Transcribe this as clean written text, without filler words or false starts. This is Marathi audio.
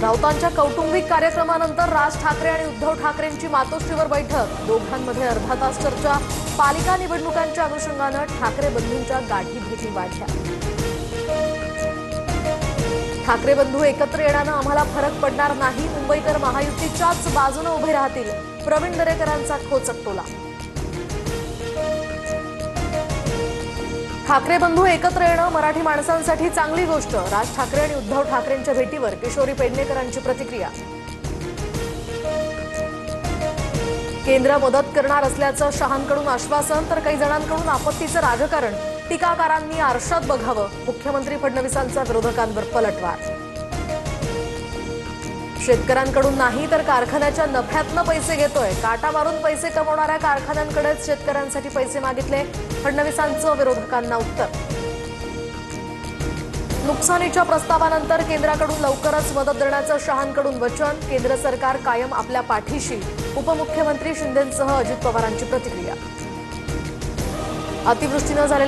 राऊतांच्या कौटुंबिक कार्यक्रमानंतर राज ठाकरे आणि उद्धव ठाकरेंची मातोश्रीवर बैठक। दोघांमध्ये अर्धा तास चर्चा। पालिका निवडणुकांच्या अनुषंगाने ठाकरे बंधूंच्या गाठी भेटी वाढल्या। ठाकरे बंधू एकत्र येण्याने आम्हाला फरक पडणार नाही। मुंबईकर महायुतीच्याच बाजूने उभे राहतील। प्रवीण दरेकरांचा खोचक टोला। ठाकरे बंधू एकत्र येणं मराठी माणसांसाठी चांगली गोष्ट। राज ठाकरे आणि उद्धव ठाकरेंच्या भेटीवर किशोरी पेडणेकरांची प्रतिक्रिया। केंद्र मदत करणार असल्याचं शहांकडून आश्वासन, तर काही जणांकडून आपत्तीचं राजकारण। टीकाकारांनी आरशात बघावं। मुख्यमंत्री फडणवीसांचा विरोधकांवर पलटवार। शेतकऱ्यांकडून नाही तर कारखान्याच्या नफ्यातनं पैसे घेतोय। काटा मारून पैसे कमवणाऱ्या कारखान्यांकडेच शेतकऱ्यांसाठी पैसे मागितले। फडणवीसांचं विरोधकांना उत्तर। नुकसानीच्या प्रस्तावानंतर केंद्राकडून लवकरच मदत देण्याचं शहांकडून वचन। केंद्र सरकार कायम आपल्या पाठीशी। उपमुख्यमंत्री शिंदेंसह अजित पवारांची प्रतिक्रिया। अतिवृष्टीने झालेल्या